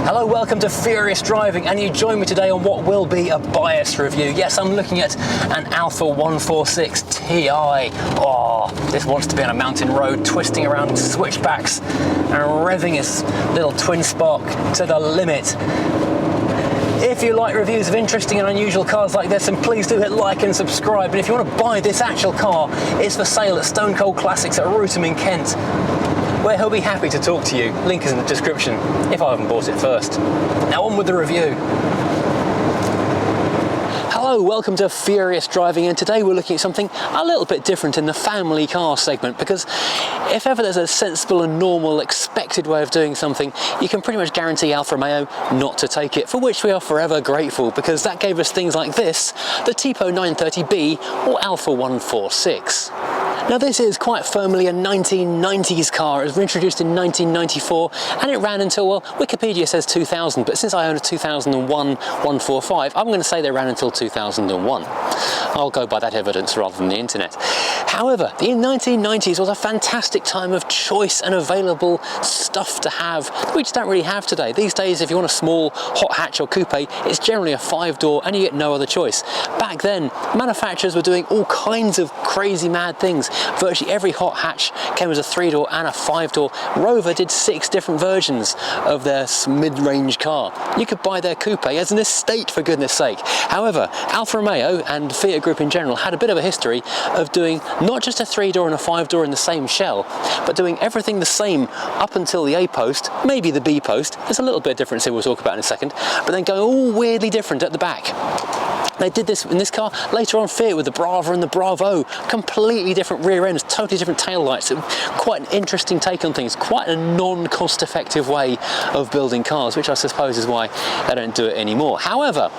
Hello, welcome to Furious Driving, and you join me today on what will be a bias review. Yes, I'm looking at an Alfa 146 Ti. Oh, this wants to be on a mountain road, twisting around switchbacks and revving its little twin spark to the limit. If you like reviews of interesting and unusual cars like this, then please do hit like and subscribe. And if you want to buy this actual car, it's for sale at Stone Cold Classics at Rootham in Kent, where he'll be happy to talk to you. Link is in the description if I haven't bought it first. Now on with the review. Hello, welcome to Furious Driving, and today we're looking at something a little bit different in the family car segment, because if ever there's a sensible and normal expected way of doing something, you can pretty much guarantee Alfa Romeo not to take it, for which we are forever grateful, because that gave us things like this, the Tipo 930B or Alfa 146. Now this is quite firmly a 1990s car. It was introduced in 1994 and it ran until, well, Wikipedia says 2000, but since I own a 2001 145, I'm going to say they ran until 2001. I'll go by that evidence rather than the internet. However, the 1990s was a fantastic time of choice and available stuff to have, we just don't really have today. These days, if you want a small hot hatch or coupe, it's generally a 5-door and you get no other choice. Back then, manufacturers were doing all kinds of crazy mad things. Virtually every hot hatch came as a 3-door and a 5-door. Rover did 6 different versions of their mid-range car. You could buy their coupe as an estate, for goodness sake. However, Alfa Romeo and Fiat Group in general had a bit of a history of doing not just a 3-door and a 5-door in the same shell, but doing everything the same up until the A post, maybe the B post. There's a little bit of difference here we'll talk about in a second, but then going all weirdly different at the back. They did this in this car. Later on, Fiat with the Brava and the Bravo, completely different rear ends, totally different tail lights. Quite an interesting take on things, quite a non-cost effective way of building cars, which I suppose is why they don't do it anymore. However,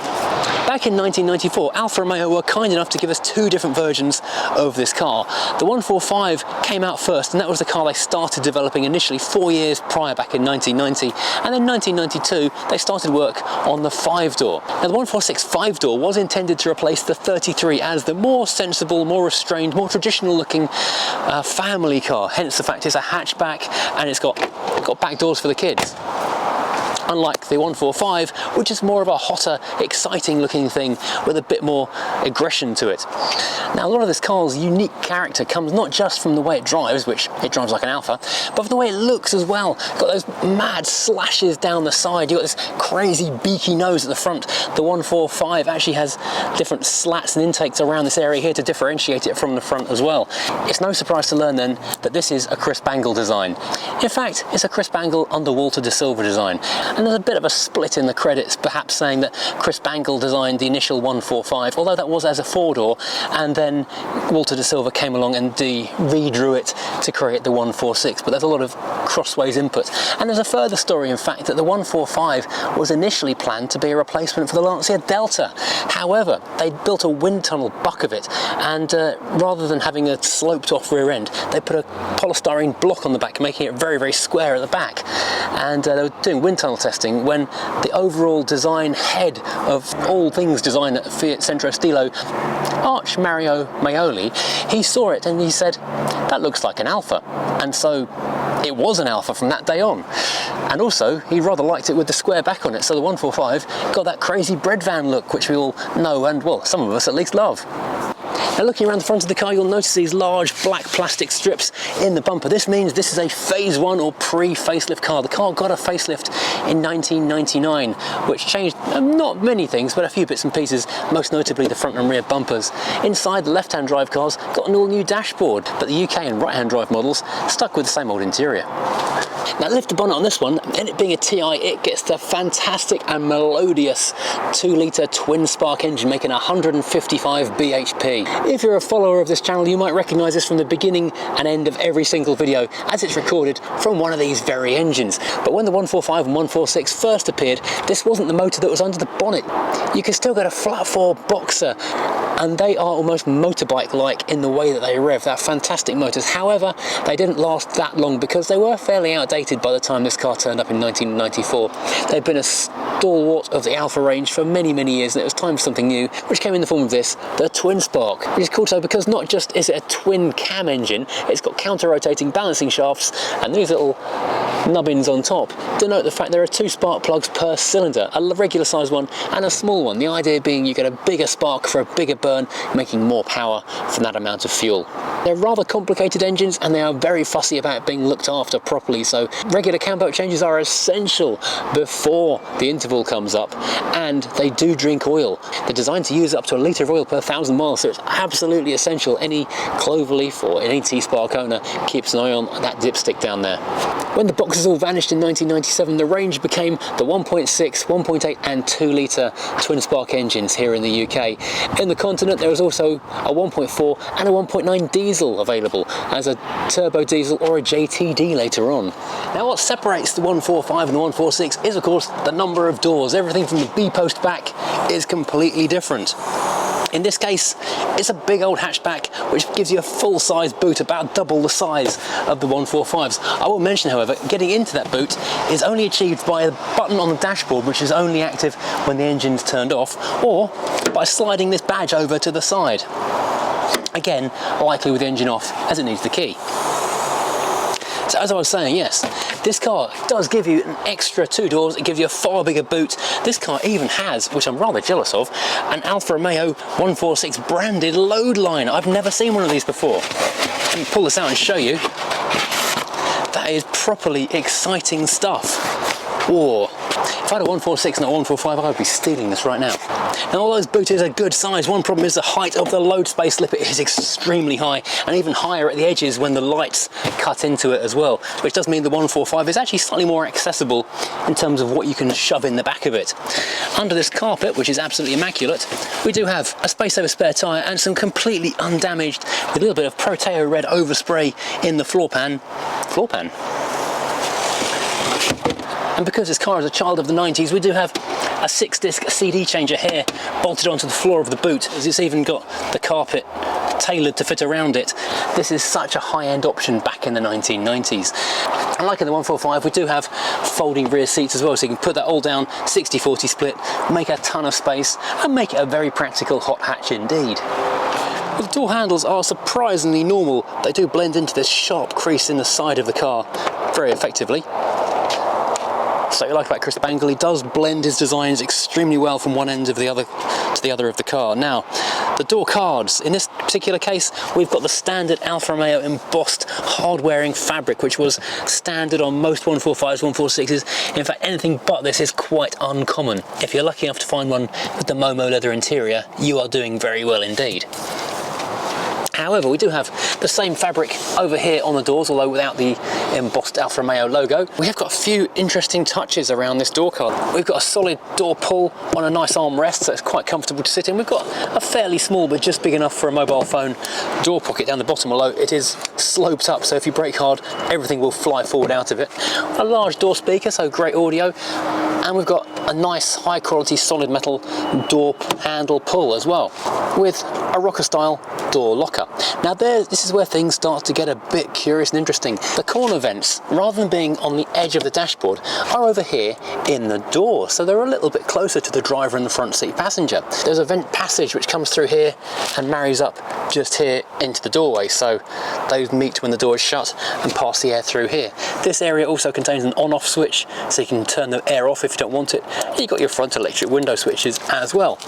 back in 1994, Alfa Romeo were kind enough to give us 2 different versions of this car. The 145 came out first, and that was the car they started developing initially 4 years prior, back in 1990. And then 1992, they started work on the 5-door. Now the 146 5-door was intended to replace the 33 as the more sensible, more restrained, more traditional looking family car. Hence the fact it's a hatchback and it's got back doors for the kids. Unlike the 145, which is more of a hotter, exciting looking thing with a bit more aggression to it. Now, a lot of this car's unique character comes not just from the way it drives, which it drives like an Alfa, but from the way it looks as well. Got those mad slashes down the side, you've got this crazy beaky nose at the front. The 145 actually has different slats and intakes around this area here to differentiate it from the front as well. It's no surprise to learn then that this is a Chris Bangle design. In fact, it's a Chris Bangle under Walter de Silva design. And there's a bit of a split in the credits, perhaps saying that Chris Bangle designed the initial 145, although that was as a 4-door, and then Walter de Silva came along and redrew it to create the 146, but there's a lot of crossways input. And there's a further story, in fact, that the 145 was initially planned to be a replacement for the Lancia Delta. However, they built a wind tunnel buck of it, and rather than having a sloped off rear end, they put a polystyrene block on the back, making it very, very square at the back. And they were doing wind tunnel testing when the overall design head of all things design at Fiat Centro Stilo, Arch Mario Maioli, he saw it and he said, that looks like an Alfa. And so it was an Alfa from that day on. And also, he rather liked it with the square back on it, so the 145 got that crazy bread van look, which we all know and, well, some of us at least love. Now, looking around the front of the car, you'll notice these large black plastic strips in the bumper. This means this is a phase 1 or pre-facelift car. The car got a facelift in 1999, which changed not many things, but a few bits and pieces, most notably the front and rear bumpers. Inside, the left-hand drive cars got an all-new dashboard, but the UK and right-hand drive models stuck with the same old interior. Now, lift the bonnet on this one, and it being a TI, it gets the fantastic and melodious 2-litre twin-spark engine making 155 bhp. If you're a follower of this channel, you might recognise this from the beginning and end of every single video, as it's recorded from one of these very engines. But when the 145 and 146 first appeared, this wasn't the motor that was under the bonnet. You can still get a flat 4 Boxer, and they are almost motorbike-like in the way that they rev. They're fantastic motors. However, they didn't last that long because they were fairly outdated by the time this car turned up in 1994. They've been a stalwart of the Alfa range for many, many years, and it was time for something new, which came in the form of this, the twin spark. Which is cool too, because not just is it a twin cam engine, it's got counter-rotating balancing shafts and these little nubbins on top denote the fact there are 2 spark plugs per cylinder, a regular sized one and a small one. The idea being you get a bigger spark for a bigger burn, making more power from that amount of fuel. They're rather complicated engines and they are very fussy about being looked after properly, so regular camber changes are essential before the interval comes up, and they do drink oil. They're designed to use up to a litre of oil per 1,000 miles, so it's absolutely essential. Any cloverleaf or any T-Spark owner keeps an eye on that dipstick down there. When the boxes all vanished in 1997, the range became the 1.6, 1.8 and 2 litre twin spark engines here in the UK. In the continent there was also a 1.4 and a 1.9 diesel available as a turbo diesel or a JTD later on. Now what separates the 145 and the 146 is of course the number of doors. Everything from the B-post back is completely different. In this case, it's a big old hatchback which gives you a full-size boot, about double the size of the 145s. I will mention, however, getting into that boot is only achieved by a button on the dashboard which is only active when the engine's turned off, or by sliding this badge over to the side. Again, likely with the engine off as it needs the key. So as I was saying, yes, this car does give you an extra 2 doors, it gives you a far bigger boot. This car even has, which I'm rather jealous of, an Alfa Romeo 146 branded load line. I've never seen one of these before. Let me pull this out and show you. That is properly exciting stuff. Whoa. If I had a 146 and a 145, I would be stealing this right now. Now all those boots are good size. One problem is the height of the load space lip is extremely high, and even higher at the edges when the lights cut into it as well, which does mean the 145 is actually slightly more accessible in terms of what you can shove in the back of it. Under this carpet, which is absolutely immaculate, we do have a space saver spare tyre and some completely undamaged, with a little bit of Proteo red overspray in the floor pan. And because this car is a child of the 90s, we do have a 6-disc CD changer here bolted onto the floor of the boot, as it's even got the carpet tailored to fit around it. This is such a high-end option back in the 1990s. And like in the 145, we do have folding rear seats as well, so you can put that all down, 60-40 split, make a ton of space, and make it a very practical hot hatch indeed. The door handles are surprisingly normal. They do blend into this sharp crease in the side of the car very effectively. So you like about Chris Bangle, he does blend his designs extremely well from one end of the other to the other of the car. Now, the door cards, in this particular case, we've got the standard Alfa Romeo embossed hard-wearing fabric, which was standard on most 145s, 146s. In fact, anything but this is quite uncommon. If you're lucky enough to find one with the Momo leather interior, you are doing very well indeed. However, we do have the same fabric over here on the doors, although without the embossed Alfa Romeo logo. We have got a few interesting touches around this door card. We've got a solid door pull on a nice armrest, so it's quite comfortable to sit in. We've got a fairly small, but just big enough for a mobile phone door pocket down the bottom, although it is sloped up, so if you brake hard, everything will fly forward out of it. A large door speaker, so great audio. And we've got a nice high quality solid metal door handle pull as well, with a rocker style door locker. Now this is where things start to get a bit curious and interesting. The corner vents, rather than being on the edge of the dashboard, are over here in the door, so they're a little bit closer to the driver and the front seat passenger. There's a vent passage which comes through here and marries up just here into the doorway, so those meet when the door is shut and pass the air through here. This area also contains an on-off switch, so you can turn the air off if you don't want it. And you've got your front electric window switches as well.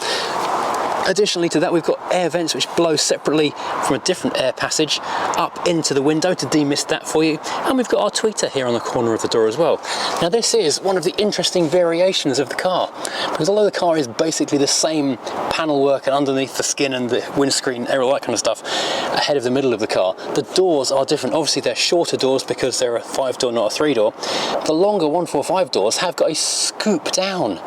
Additionally to that, we've got air vents which blow separately from a different air passage up into the window to demist that for you. And we've got our tweeter here on the corner of the door as well. Now this is one of the interesting variations of the car, because although the car is basically the same panel work and underneath the skin and the windscreen, all that kind of stuff, ahead of the middle of the car, the doors are different. Obviously they're shorter doors because they're a 5-door, not a 3-door. The longer 145 doors have got a scoop down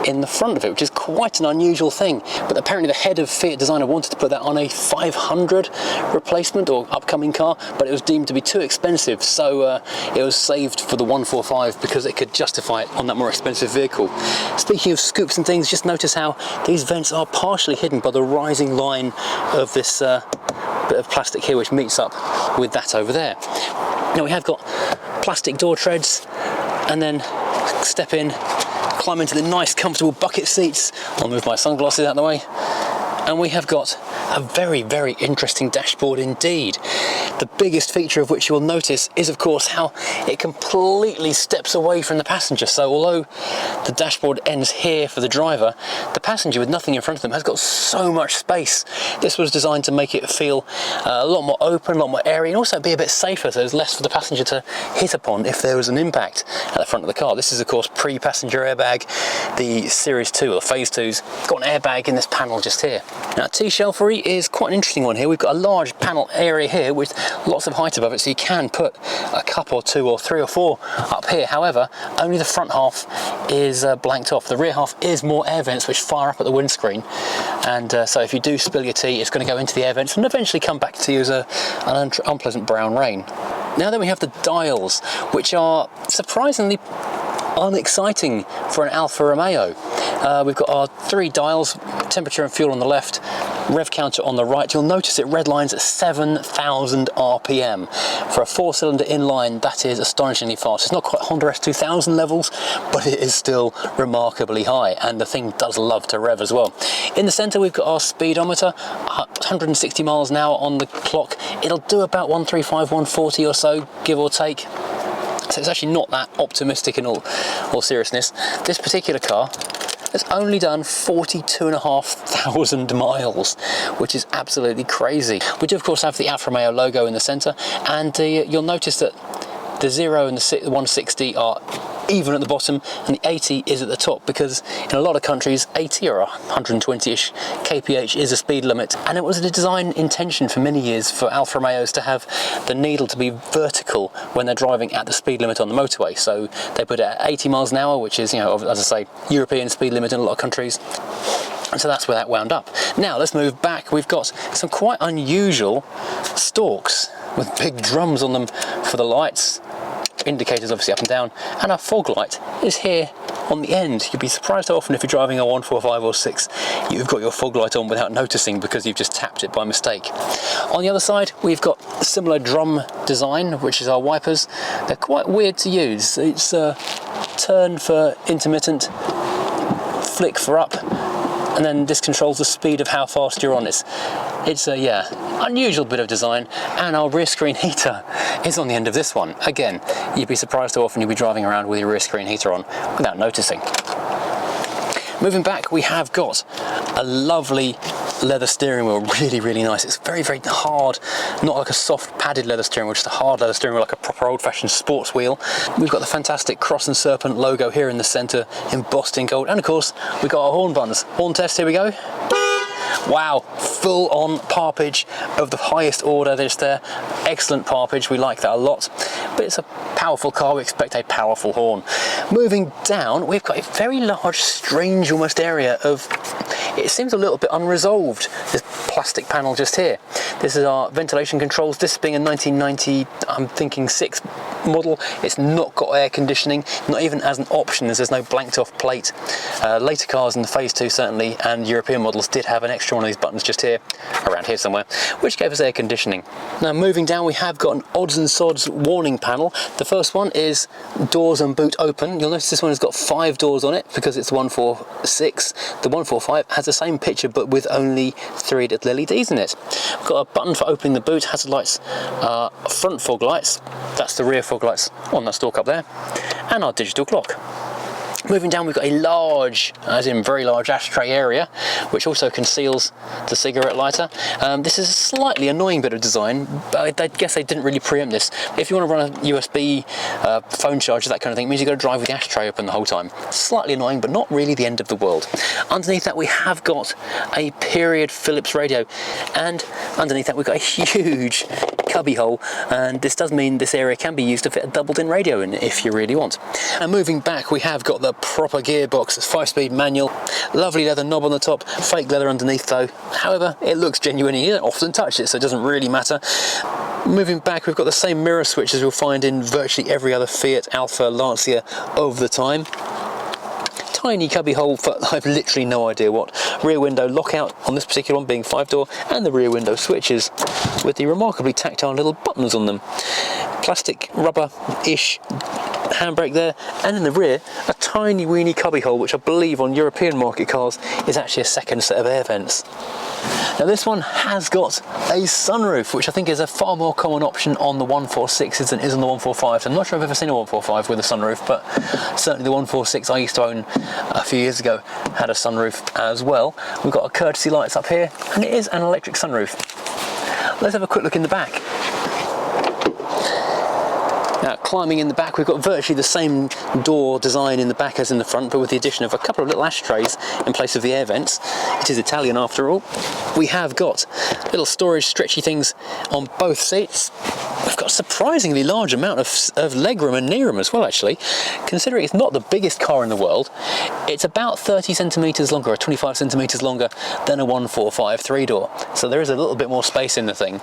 in the front of it, which is quite an unusual thing. But apparently the head of Fiat designer wanted to put that on a 500 replacement or upcoming car, but it was deemed to be too expensive, so it was saved for the 145 because it could justify it on that more expensive vehicle. Speaking of scoops and things, just notice how these vents are partially hidden by the rising line of this bit of plastic here, which meets up with that over there. Now we have got plastic door treads, and then step in, climb into the nice comfortable bucket seats. I'll move my sunglasses out of the way. And we have got a very, very interesting dashboard indeed. The biggest feature of which you will notice is, of course, how it completely steps away from the passenger. So although the dashboard ends here for the driver, the passenger with nothing in front of them has got so much space. This was designed to make it feel a lot more open, a lot more airy, and also be a bit safer, so there's less for the passenger to hit upon if there was an impact at the front of the car. This is, of course, pre-passenger airbag. The Series 2, or the Phase 2's, got an airbag in this panel just here. Now, T-shelfery is quite an interesting one here. We've got a large panel area here with lots of height above it, so you can put a cup or two or three or four up here. However, only the front half is blanked off. The rear half is more air vents which fire up at the windscreen, and so if you do spill your tea, it's going to go into the air vents and eventually come back to you as an unpleasant brown rain. Now then, we have the dials, which are surprisingly unexciting for an Alfa Romeo. We've got our 3 dials, temperature and fuel on the left, rev counter on the right. You'll notice it redlines at 7,000 RPM. For a 4-cylinder inline, that is astonishingly fast. It's not quite Honda S2000 levels, but it is still remarkably high, and the thing does love to rev as well. In the centre, we've got our speedometer, 160 miles an hour on the clock. It'll do about 135, 140 or so, give or take. So it's actually not that optimistic in all seriousness. This particular car has only done 42,500 miles, which is absolutely crazy. We do, of course, have the Alfa Romeo logo in the centre, and you'll notice that the 0 and the 160 are even at the bottom, and the 80 is at the top, because in a lot of countries 80 or 120-ish kph is a speed limit, and it was a design intention for many years for Alfa Romeos to have the needle to be vertical when they're driving at the speed limit on the motorway. So they put it at 80 miles an hour, which is, you know, as I say, European speed limit in a lot of countries. And so that's where that wound up. Now let's move back. We've got some quite unusual stalks with big drums on them for the lights, indicators obviously up and down, and our fog light is here on the end. You'd be surprised how often if you're driving a 145 or 6 you've got your fog light on without noticing because you've just tapped it by mistake. On the other side, we've got a similar drum design, which is our wipers. They're quite weird to use. It's turn for intermittent, flick for up, and then this controls the speed of how fast you're on. It's a unusual bit of design, and our rear screen heater is on the end of this one. Again, you'd be surprised how often you'll be driving around with your rear screen heater on without noticing. Moving back, we have got a lovely leather steering wheel, really nice. It's very hard, not like a soft padded leather steering wheel, just a hard leather steering wheel, like a proper old-fashioned sports wheel. We've got the fantastic Cross and Serpent logo here in the centre, embossed in gold, and of course we've got our horn buttons. Horn test, here we go. Wow, full on parpage of the highest order. There's there, excellent parpage, we like that a lot. But it's a powerful car, we expect a powerful horn. Moving down, we've got a very large, strange almost area of, it seems a little bit unresolved, this plastic panel just here. This is our ventilation controls. This being a 1990, I'm thinking 6 model, it's not got air conditioning, not even as an option, as there's no blanked off plate. Later cars in the Phase 2 certainly, and European models did have an extra one of these buttons just here, around here somewhere, which gave us air conditioning. Now moving down, we have got an odds and sods warning panel. The first one is doors and boot open. You'll notice this one has got 5 doors on it because it's the 146. The 145 has the same picture but with only 3 little LEDs in it. We've got a button for opening the boot, hazard lights, front fog lights, that's the rear fog lights on that stalk up there, and our digital clock. Moving down, we've got a large, as in very large, ashtray area, which also conceals the cigarette lighter. This is a slightly annoying bit of design, but I guess they didn't really preempt this. If you want to run a USB phone charger, that kind of thing, it means you've got to drive with the ashtray open the whole time. Slightly annoying, but not really the end of the world. Underneath that, we have got a period Philips radio, and underneath that, we've got a huge cubby hole, and this does mean this area can be used to fit a doubled-in radio in if you really want. And moving back, we have got the proper gearbox. It's 5-speed manual, lovely leather knob on the top, fake leather underneath though. However, it looks genuine. You don't often touch it, so it doesn't really matter. Moving back, we've got the same mirror switches you'll find in virtually every other Fiat, Alfa, Lancia of the time. Tiny cubby hole for I've literally no idea what. Rear window lockout on this particular one being 5-door, and the rear window switches with the remarkably tactile little buttons on them. Plastic, rubber-ish handbrake there, and in the rear a tiny weeny cubby hole, which I believe on European market cars is actually a second set of air vents. Now this one has got a sunroof, which I think is a far more common option on the 146s than it is on the 145s. I'm not sure I've ever seen a 145 with a sunroof, but certainly the 146 I used to own a few years ago had a sunroof as well. We've got our courtesy lights up here, and it is an electric sunroof. Let's have a quick look in the back. Now, climbing in the back, we've got virtually the same door design in the back as in the front, but with the addition of a couple of little ashtrays in place of the air vents. It is Italian after all. We have got little storage stretchy things on both seats. We've got a surprisingly large amount of legroom and knee room as well, actually. Considering it's not the biggest car in the world, it's about 30 centimetres longer, or 25 centimetres longer than a 145 three-door. So there is a little bit more space in the thing.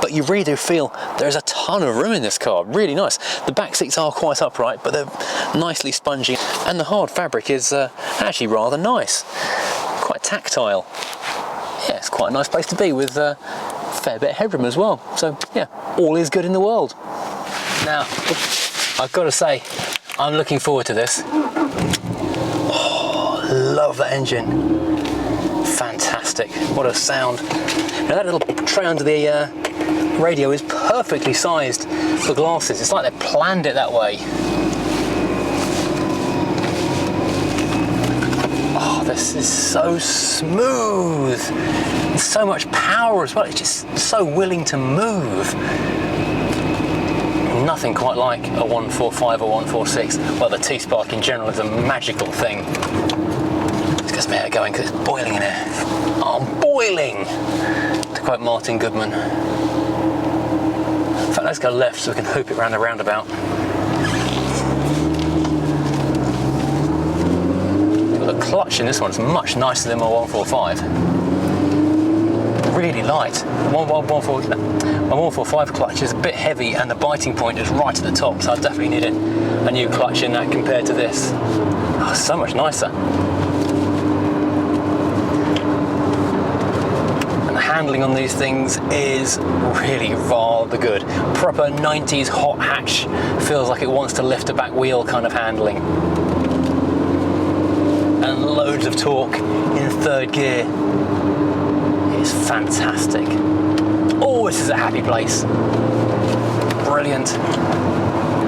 But you really do feel there's a ton of room in this car, really nice. The back seats are quite upright, but they're nicely spongy, and the hard fabric is actually rather nice, quite tactile. Yeah, it's quite a nice place to be with a fair bit of headroom as well. So yeah, all is good in the world. Now, I've got to say, I'm looking forward to this. Oh, love that engine. Fantastic, what a sound. Now that little tray under the radio is perfectly sized for glasses. It's like they planned it that way. Oh, this is so smooth. And so much power as well. It's just so willing to move. Nothing quite like a 145 or 146. Well, the T-Spark in general is a magical thing. Let's get some air going because it's boiling in here. Oh, I'm boiling! To quote Martin Goodman. In fact, let's go left so we can hoop it around the roundabout. The clutch in this one's much nicer than my 145. Really light. My 145 clutch is a bit heavy and the biting point is right at the top, so I definitely need a new clutch in that compared to this. Oh, so much nicer. Handling on these things is really rather good. Proper 90s hot hatch, feels like it wants to lift a back wheel kind of handling. And loads of torque in third gear. It's fantastic. Oh, this is a happy place. Brilliant.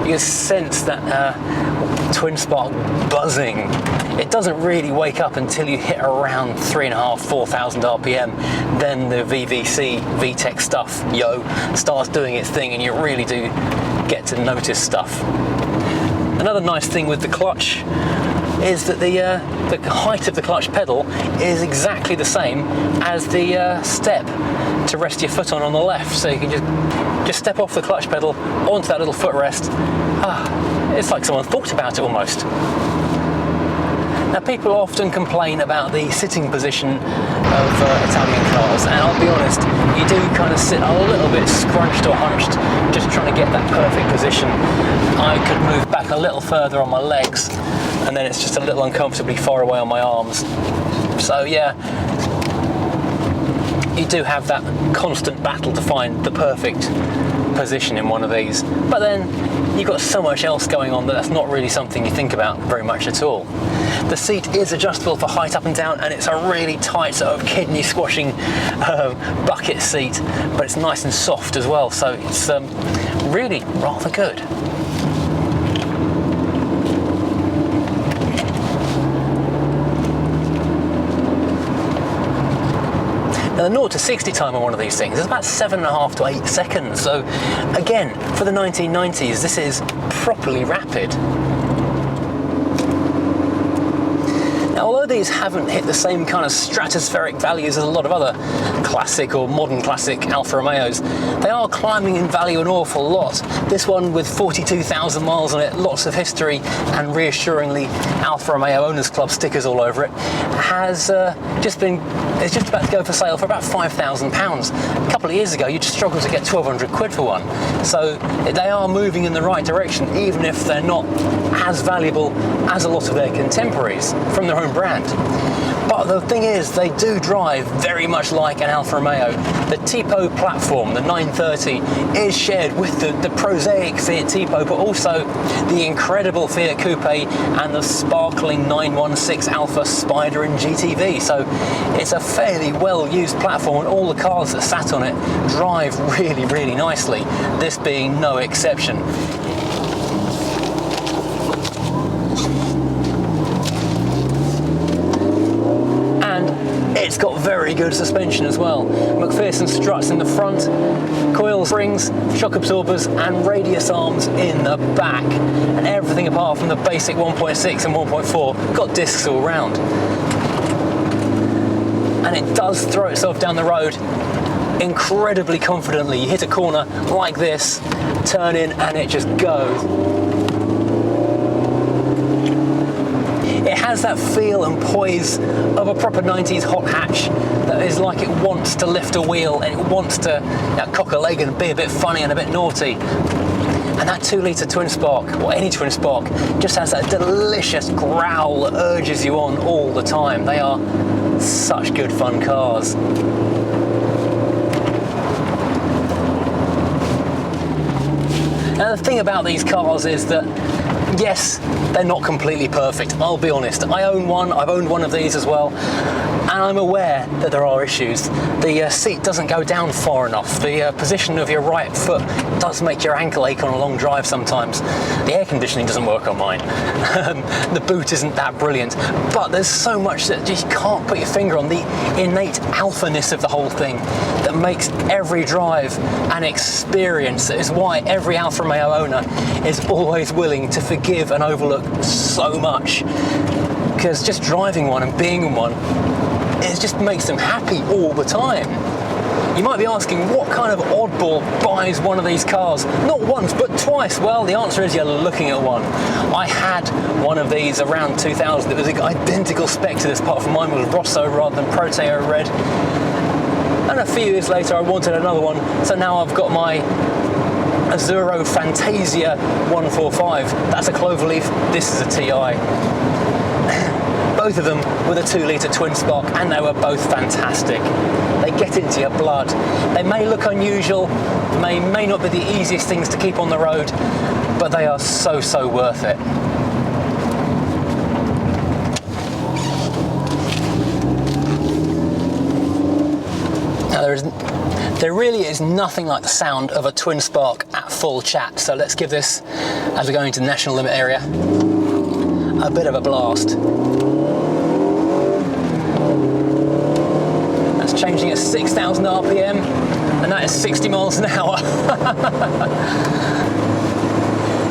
You can sense that twin spark buzzing. It doesn't really wake up until you hit around 3,500, 4,000 RPM. Then the VVC, VTEC stuff, starts doing its thing and you really do get to notice stuff. Another nice thing with the clutch is that the height of the clutch pedal is exactly the same as the step to rest your foot on the left. So you can just step off the clutch pedal onto that little footrest. It's like someone thought about it almost. Now, people often complain about the sitting position of Italian cars, and I'll be honest, you do kind of sit a little bit scrunched or hunched, just trying to get that perfect position. I could move back a little further on my legs, and then it's just a little uncomfortably far away on my arms. So yeah, you do have that constant battle to find the perfect position in one of these, but then you've got so much else going on that that's not really something you think about very much at all. The seat is adjustable for height up and down, and it's a really tight sort of kidney squashing bucket seat, but it's nice and soft as well, so it's really rather good. Now, the 0 to 60 time on one of these things is about 7.5 to 8 seconds. So again, for the 1990s, this is properly rapid. Now, although these haven't hit the same kind of stratospheric values as a lot of other classic or modern classic Alfa Romeos, they are climbing in value an awful lot. This one with 42,000 miles on it, lots of history, and reassuringly Alfa Romeo Owners Club stickers all over it, has it's just about to go for sale for about £5,000. A couple of years ago, you'd struggle to get 1,200 quid for one. So they are moving in the right direction, even if they're not as valuable as a lot of their contemporaries from their own brand. But the thing is, they do drive very much like an Alfa Romeo. The Tipo platform, the 930, is shared with the prosaic Fiat Tipo, but also the incredible Fiat Coupe and the sparkling 916 Alfa Spider and GTV. So it's a fairly well-used platform, and all the cars that sat on it drive really, really nicely, this being no exception. It's got very good suspension as well. McPherson struts in the front, coil springs, shock absorbers and radius arms in the back. And everything apart from the basic 1.6 and 1.4 got discs all round. And it does throw itself down the road incredibly confidently. You hit a corner like this, turn in and it just goes. It has that feel and poise of a proper 90s hot hatch that is like it wants to lift a wheel and it wants to cock a leg and be a bit funny and a bit naughty. And that 2-litre twin spark, or any twin spark, just has that delicious growl that urges you on all the time. They are such good fun cars. Now the thing about these cars is that, yes, they're not completely perfect, I'll be honest. I own one, I've owned one of these as well, and I'm aware that there are issues. The seat doesn't go down far enough. The position of your right foot does make your ankle ache on a long drive sometimes. The air conditioning doesn't work on mine. The boot isn't that brilliant, but there's so much that you can't put your finger on. The innate alphaness of the whole thing that makes every drive an experience. That is why every Alfa Romeo owner is always willing to forgive and overlook so much, because just driving one and being in one, it just makes them happy all the time. You might be asking, what kind of oddball buys one of these cars? Not once, but twice. Well, the answer is you're looking at one. I had one of these around 2000. It was an identical spec to this, apart from mine was Rosso rather than Proteo Red. And a few years later, I wanted another one, so now I've got my Azzurro Fantasia 145. That's a cloverleaf, this is a TI. Both of them with a 2-litre twin spark, and they were both fantastic. They get into your blood. They may look unusual, may not be the easiest things to keep on the road, but they are so, so worth it. Now there really is nothing like the sound of a twin spark at full chat, so let's give this, as we're going to the national limit area, a bit of a blast. That's changing at 6,000 RPM, and that is 60 miles an hour.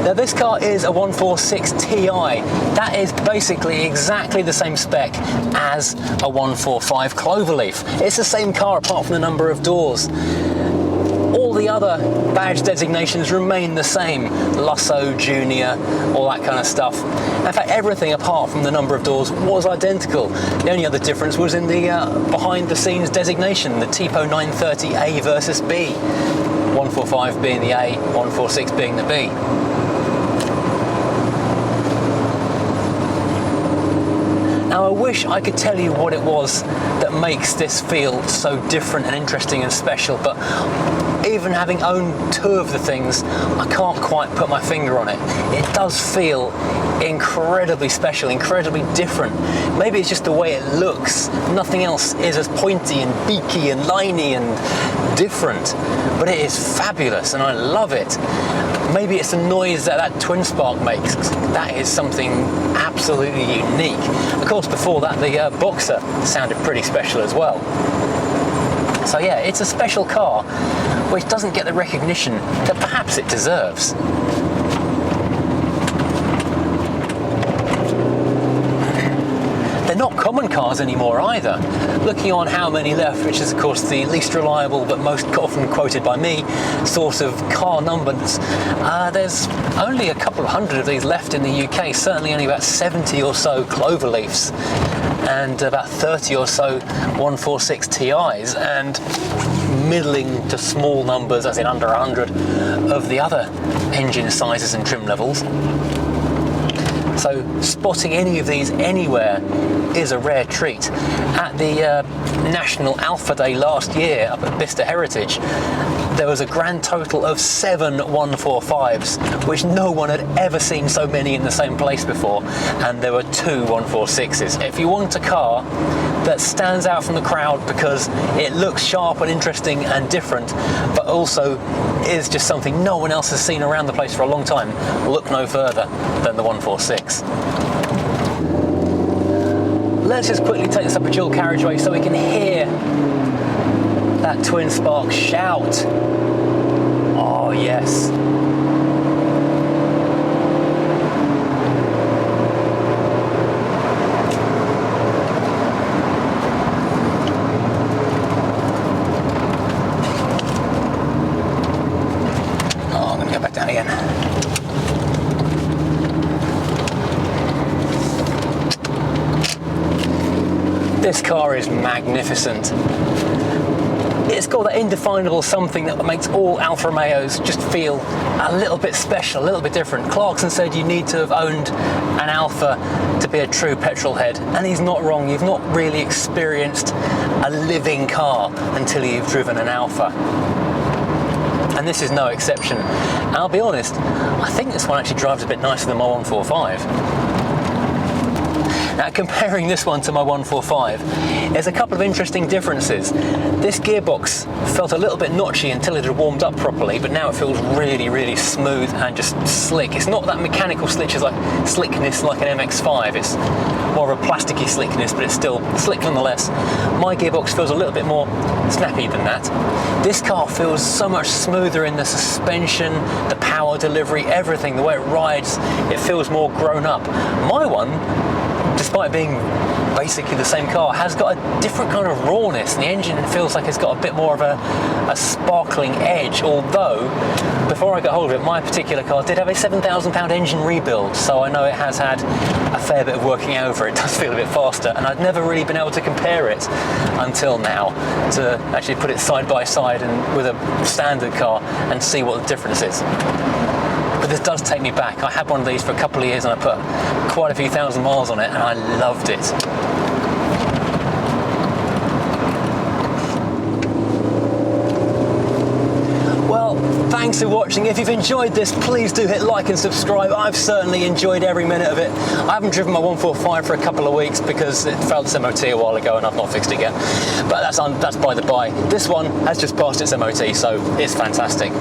Now this car is a 146 Ti. That is basically exactly the same spec as a 145 Cloverleaf. It's the same car apart from the number of doors. All the other badge designations remain the same. Lusso, Junior, all that kind of stuff. In fact, everything apart from the number of doors was identical. The only other difference was in the behind the scenes designation, the Tipo 930 A versus B. 145 being the A, 146 being the B. Now I wish I could tell you what it was that makes this feel so different and interesting and special, but even having owned two of the things, I can't quite put my finger on it. It does feel incredibly special, incredibly different. Maybe it's just the way it looks. Nothing else is as pointy and beaky and liney and different, but it is fabulous and I love it. Maybe it's the noise that that twin spark makes. That is something absolutely unique. Of course, before that, the Boxer sounded pretty special as well. So yeah, it's a special car which doesn't get the recognition that perhaps it deserves. They're not common cars anymore either. Looking on how many left, which is of course the least reliable but most often quoted by me source of car numbers, there's only a couple of hundred of these left in the UK, certainly only about 70 or so Cloverleafs and about 30 or so 146 Ti's, and middling to small numbers, as in under 100, of the other engine sizes and trim levels. so spotting any of these anywhere is a rare treat. At the National Alpha Day last year up at Bicester Heritage, there was a grand total of 7 145s, which no one had ever seen so many in the same place before, and there were 2 146s. If you want a car that stands out from the crowd because it looks sharp and interesting and different, but also is just something no one else has seen around the place for a long time, look no further than the 146. Let's just quickly take this up a dual carriageway so we can hear that twin spark shout. Oh yes. Oh, I'm going to go back down again. This car is magnificent. It's got that indefinable something that makes all Alfa Romeos just feel a little bit special, a little bit different. Clarkson said you need to have owned an Alfa to be a true petrol head, and he's not wrong. You've not really experienced a living car until you've driven an Alfa. And this is no exception. And I'll be honest, I think this one actually drives a bit nicer than my 145. Now, comparing this one to my 145, there's a couple of interesting differences. This gearbox felt a little bit notchy until it had warmed up properly, but now it feels really, really smooth and just slick. It's not that mechanical slickness like an MX-5. It's more of a plasticky slickness, but it's still slick nonetheless. My gearbox feels a little bit more snappy than that. This car feels so much smoother in the suspension, the power delivery, everything, the way it rides, it feels more grown up. My one, despite being basically the same car, has got a different kind of rawness, and the engine feels like it's got a bit more of a sparkling edge, although before I got hold of it, my particular car did have a £7,000 engine rebuild, so I know it has had a fair bit of working over. It does feel a bit faster, and I'd never really been able to compare it until now, to actually put it side by side and with a standard car and see what the difference is. But this does take me back. I had one of these for a couple of years and I put quite a few thousand miles on it, and I loved it. Well, thanks for watching. If you've enjoyed this, please do hit like and subscribe. I've certainly enjoyed every minute of it. I haven't driven my 145 for a couple of weeks because it failed its MOT a while ago and I've not fixed it yet. But that's by the by. This one has just passed its MOT, so it's fantastic.